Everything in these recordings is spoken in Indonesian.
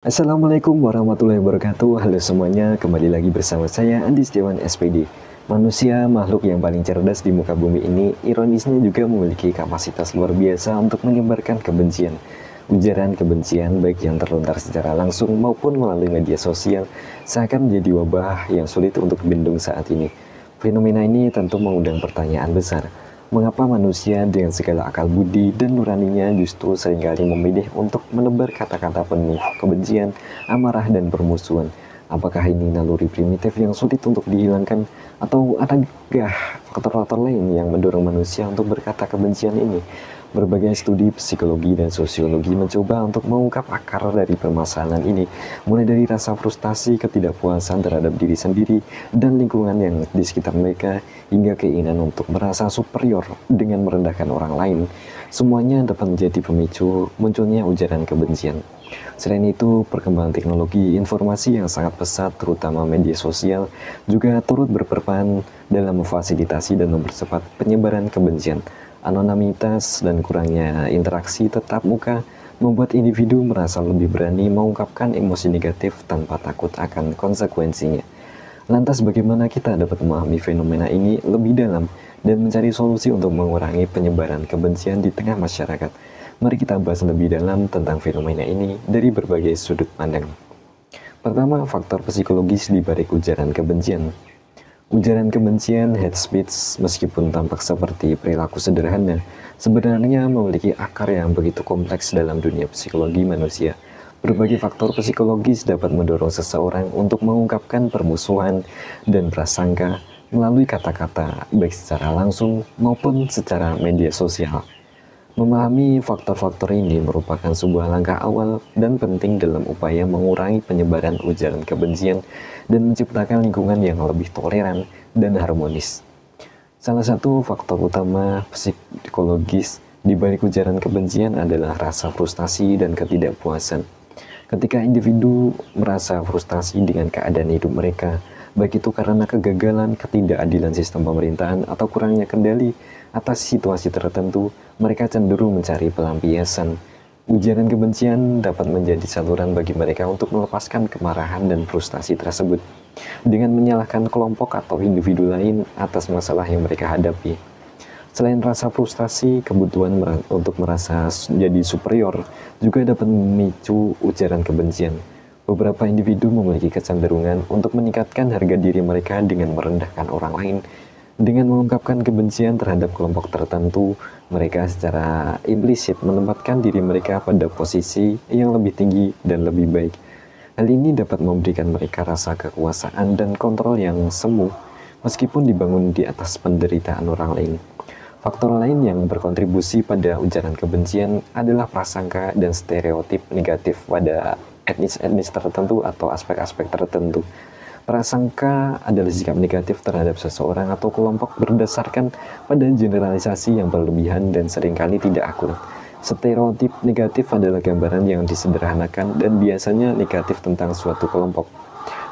Assalamualaikum warahmatullahi wabarakatuh. Halo semuanya, kembali lagi bersama saya Andi Setiawan SPD. Manusia makhluk yang paling cerdas di muka bumi ini, ironisnya juga memiliki kapasitas luar biasa untuk menyebarkan kebencian. Ujaran kebencian baik yang terlontar secara langsung maupun melalui media sosial seakan menjadi wabah yang sulit untuk dibendung saat ini. Fenomena ini tentu mengundang pertanyaan besar. Mengapa manusia dengan segala akal budi dan nuraninya justru seringkali memilih untuk menebar kata-kata penuh kebencian, amarah, dan permusuhan? Apakah ini naluri primitif yang sulit untuk dihilangkan, atau adakah faktor-faktor lain yang mendorong manusia untuk berkata kebencian ini? Berbagai studi psikologi dan sosiologi mencoba untuk mengungkap akar dari permasalahan ini, mulai dari rasa frustasi, ketidakpuasan terhadap diri sendiri dan lingkungan yang di sekitar mereka, hingga keinginan untuk merasa superior dengan merendahkan orang lain. Semuanya dapat menjadi pemicu munculnya ujaran kebencian. Selain itu, perkembangan teknologi informasi yang sangat pesat, terutama media sosial, juga turut berperan dalam memfasilitasi dan mempercepat penyebaran kebencian. Anonimitas dan kurangnya interaksi tatap muka membuat individu merasa lebih berani mengungkapkan emosi negatif tanpa takut akan konsekuensinya. Lantas bagaimana kita dapat memahami fenomena ini lebih dalam dan mencari solusi untuk mengurangi penyebaran kebencian di tengah masyarakat? Mari kita bahas lebih dalam tentang fenomena ini dari berbagai sudut pandang. Pertama, faktor psikologis di balik ujaran kebencian. Ujaran kebencian, hate speech, meskipun tampak seperti perilaku sederhana, sebenarnya memiliki akar yang begitu kompleks dalam dunia psikologi manusia. Berbagai faktor psikologis dapat mendorong seseorang untuk mengungkapkan permusuhan dan prasangka melalui kata-kata, baik secara langsung maupun secara media sosial. Memahami faktor-faktor ini merupakan sebuah langkah awal dan penting dalam upaya mengurangi penyebaran ujaran kebencian dan menciptakan lingkungan yang lebih toleran dan harmonis. Salah satu faktor utama psikologis di balik ujaran kebencian adalah rasa frustasi dan ketidakpuasan. Ketika individu merasa frustasi dengan keadaan hidup mereka, baik itu karena kegagalan, ketidakadilan sistem pemerintahan, atau kurangnya kendali atas situasi tertentu, mereka cenderung mencari pelampiasan. Ujaran kebencian dapat menjadi saluran bagi mereka untuk melepaskan kemarahan dan frustasi tersebut dengan menyalahkan kelompok atau individu lain atas masalah yang mereka hadapi. Selain rasa frustasi, kebutuhan untuk merasa jadi superior juga dapat memicu ujaran kebencian. Beberapa individu memiliki kecenderungan untuk meningkatkan harga diri mereka dengan merendahkan orang lain. Dengan mengungkapkan kebencian terhadap kelompok tertentu, mereka secara implisit menempatkan diri mereka pada posisi yang lebih tinggi dan lebih baik. Hal ini dapat memberikan mereka rasa kekuasaan dan kontrol yang semu, meskipun dibangun di atas penderitaan orang lain. Faktor lain yang berkontribusi pada ujaran kebencian adalah prasangka dan stereotip negatif pada etnis-etnis tertentu atau aspek-aspek tertentu. Prasangka adalah sikap negatif terhadap seseorang atau kelompok berdasarkan pada generalisasi yang berlebihan dan seringkali tidak akurat. Stereotip negatif adalah gambaran yang disederhanakan dan biasanya negatif tentang suatu kelompok.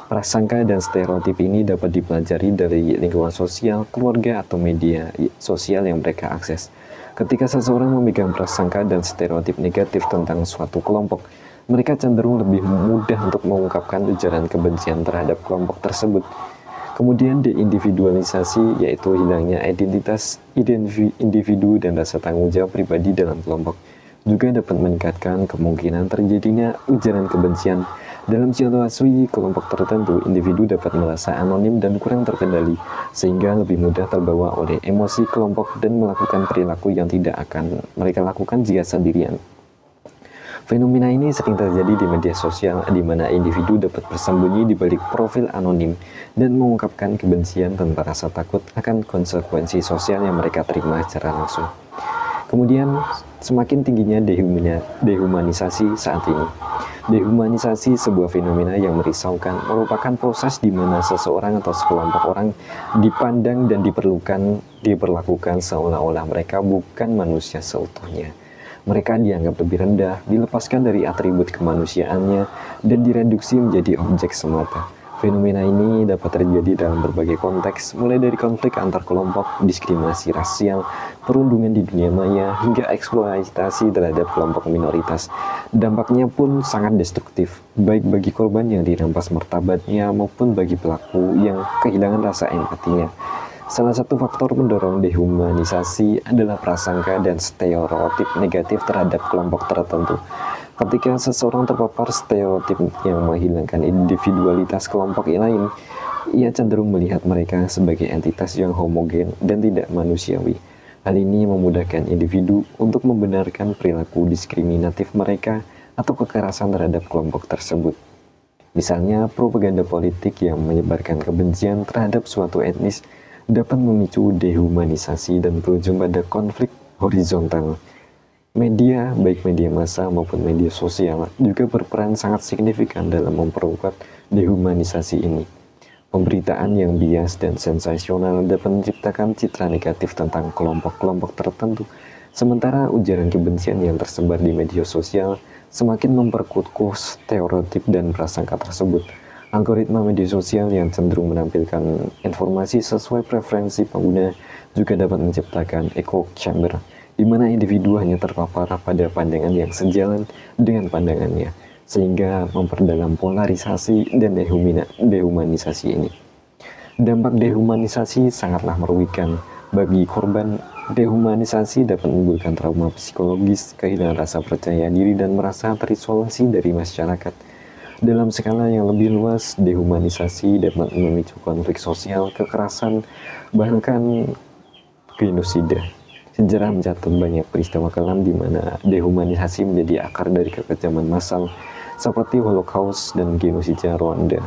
Prasangka dan stereotip ini dapat dipelajari dari lingkungan sosial, keluarga, atau media sosial yang mereka akses. Ketika seseorang memegang prasangka dan stereotip negatif tentang suatu kelompok, mereka cenderung lebih mudah untuk mengungkapkan ujaran kebencian terhadap kelompok tersebut. Kemudian deindividualisasi, yaitu hilangnya identitas individu dan rasa tanggung jawab pribadi dalam kelompok, juga dapat meningkatkan kemungkinan terjadinya ujaran kebencian. Dalam situasi kelompok tertentu, individu dapat merasa anonim dan kurang terkendali, sehingga lebih mudah terbawa oleh emosi kelompok dan melakukan perilaku yang tidak akan mereka lakukan jika sendirian. Fenomena ini sering terjadi di media sosial, di mana individu dapat bersembunyi di balik profil anonim dan mengungkapkan kebencian tanpa rasa takut akan konsekuensi sosial yang mereka terima secara langsung. Kemudian, semakin tingginya dehumanisasi saat ini. Dehumanisasi, sebuah fenomena yang merisaukan, merupakan proses di mana seseorang atau sekelompok orang dipandang dan diperlakukan seolah-olah mereka bukan manusia seutuhnya. Mereka dianggap lebih rendah, dilepaskan dari atribut kemanusiaannya, dan direduksi menjadi objek semata. Fenomena ini dapat terjadi dalam berbagai konteks, mulai dari konflik antar kelompok, diskriminasi rasial, perundungan di dunia maya, hingga eksploitasi terhadap kelompok minoritas. Dampaknya pun sangat destruktif, baik bagi korban yang dirampas martabatnya maupun bagi pelaku yang kehilangan rasa empatinya. Salah satu faktor mendorong dehumanisasi adalah prasangka dan stereotip negatif terhadap kelompok tertentu. Ketika seseorang terpapar stereotip yang menghilangkan individualitas kelompok lain, ia cenderung melihat mereka sebagai entitas yang homogen dan tidak manusiawi. Hal ini memudahkan individu untuk membenarkan perilaku diskriminatif mereka atau kekerasan terhadap kelompok tersebut. Misalnya, propaganda politik yang menyebarkan kebencian terhadap suatu etnis dapat memicu dehumanisasi dan berujung pada konflik horizontal. Media, baik media massa maupun media sosial, juga berperan sangat signifikan dalam memperkuat dehumanisasi ini. Pemberitaan yang bias dan sensasional dapat menciptakan citra negatif tentang kelompok-kelompok tertentu, sementara ujaran kebencian yang tersebar di media sosial semakin memperkukuh stereotip dan prasangka tersebut. Algoritma media sosial yang cenderung menampilkan informasi sesuai preferensi pengguna juga dapat menciptakan echo chamber, di mana individu hanya terpapar pada pandangan yang sejalan dengan pandangannya, sehingga memperdalam polarisasi dan dehumanisasi ini. Dampak dehumanisasi sangatlah merugikan bagi korban. Dehumanisasi dapat menimbulkan trauma psikologis, kehilangan rasa percaya diri, dan merasa terisolasi dari masyarakat. Dalam skala yang lebih luas, dehumanisasi dapat memicu konflik sosial, kekerasan, bahkan genosida. Sejarah mencatat banyak peristiwa kelam di mana dehumanisasi menjadi akar dari kekejaman massal, seperti Holocaust dan genosida Rwanda.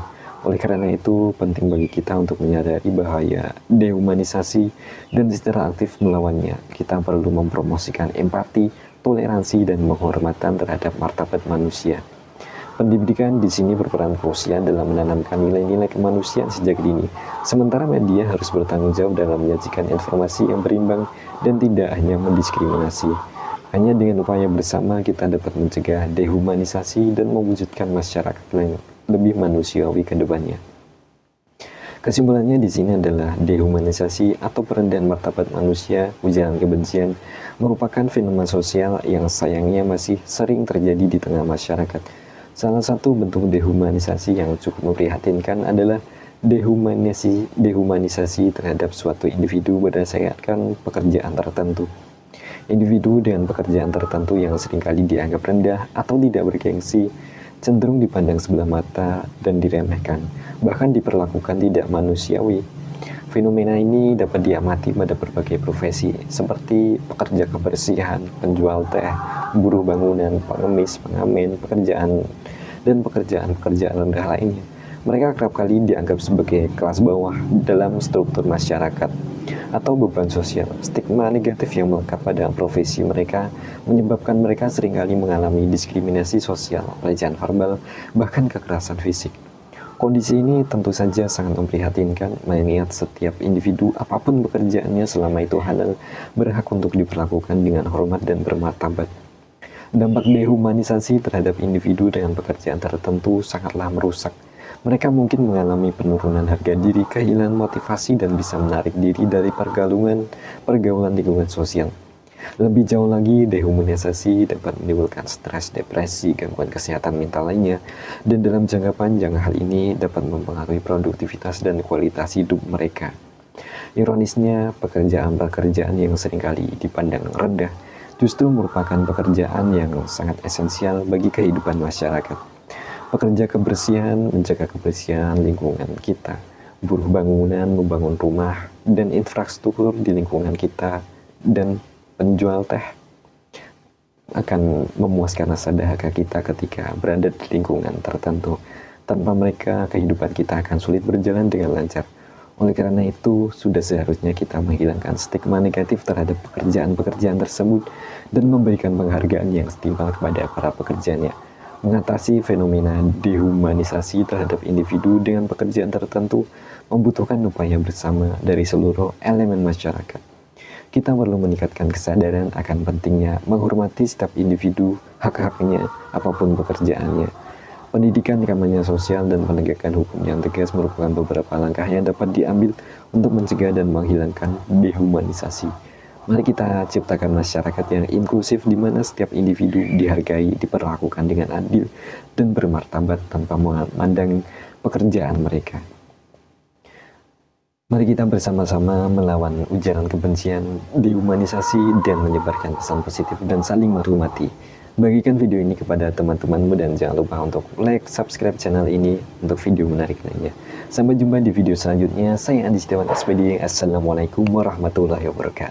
Oleh karena itu, penting bagi kita untuk menyadari bahaya dehumanisasi dan secara aktif melawannya. Kita perlu mempromosikan empati, toleransi, dan penghormatan terhadap martabat manusia. Pendidikan di sini berperan krusial dalam menanamkan nilai-nilai kemanusiaan sejak dini. Sementara media harus bertanggung jawab dalam menyajikan informasi yang berimbang dan tidak hanya mendiskriminasi. Hanya dengan upaya bersama kita dapat mencegah dehumanisasi dan mewujudkan masyarakat yang lebih manusiawi ke depannya. Kesimpulannya di sini adalah dehumanisasi atau perendahan martabat manusia, ujaran kebencian, merupakan fenomena sosial yang sayangnya masih sering terjadi di tengah masyarakat. Salah satu bentuk dehumanisasi yang cukup memprihatinkan adalah dehumanisasi terhadap suatu individu berdasarkan pekerjaan tertentu. Individu dengan pekerjaan tertentu yang seringkali dianggap rendah atau tidak bergengsi cenderung dipandang sebelah mata dan diremehkan, bahkan diperlakukan tidak manusiawi. Fenomena ini dapat diamati pada berbagai profesi seperti pekerja kebersihan, penjual teh, buruh bangunan, pengemis, pengamen, pekerjaan rendah lainnya. Mereka kerap kali dianggap sebagai kelas bawah dalam struktur masyarakat atau beban sosial. Stigma negatif yang melekat pada profesi mereka menyebabkan mereka seringkali mengalami diskriminasi sosial, pelecehan verbal, bahkan kekerasan fisik. Kondisi ini tentu saja sangat memprihatinkan, mengingat setiap individu apapun pekerjaannya selama itu halal berhak untuk diperlakukan dengan hormat dan bermartabat. Dampak dehumanisasi terhadap individu dengan pekerjaan tertentu sangatlah merusak. Mereka mungkin mengalami penurunan harga diri, kehilangan motivasi, dan bisa menarik diri dari pergaulan lingkungan sosial. Lebih jauh lagi, dehumanisasi dapat menimbulkan stres, depresi, gangguan kesehatan mental lainnya, dan dalam jangka panjang hal ini dapat mempengaruhi produktivitas dan kualitas hidup mereka. Ironisnya, pekerjaan-pekerjaan yang seringkali dipandang rendah justru merupakan pekerjaan yang sangat esensial bagi kehidupan masyarakat. Pekerja kebersihan menjaga kebersihan lingkungan kita, buruh bangunan membangun rumah dan infrastruktur di lingkungan kita, dan penjual teh akan memuaskan rasa dahaga kita ketika berada di lingkungan tertentu. Tanpa mereka, kehidupan kita akan sulit berjalan dengan lancar. Oleh karena itu, sudah seharusnya kita menghilangkan stigma negatif terhadap pekerjaan-pekerjaan tersebut dan memberikan penghargaan yang setimpal kepada para pekerjanya. Mengatasi fenomena dehumanisasi terhadap individu dengan pekerjaan tertentu membutuhkan upaya bersama dari seluruh elemen masyarakat. Kita perlu meningkatkan kesadaran akan pentingnya menghormati setiap individu, hak-haknya, apapun pekerjaannya. Pendidikan, kampanye sosial, dan penegakan hukum yang tegas merupakan beberapa langkah yang dapat diambil untuk mencegah dan menghilangkan dehumanisasi. Mari kita ciptakan masyarakat yang inklusif di mana setiap individu dihargai, diperlakukan dengan adil, dan bermartabat tanpa memandang pekerjaan mereka. Mari kita bersama-sama melawan ujaran kebencian, dehumanisasi, dan menyebarkan pesan positif dan saling menghormati. Bagikan video ini kepada teman-temanmu dan jangan lupa untuk like, subscribe channel ini untuk video menarik lainnya. Sampai jumpa di video selanjutnya. Saya Andi Setiawan SPD. Assalamualaikum warahmatullahi wabarakatuh.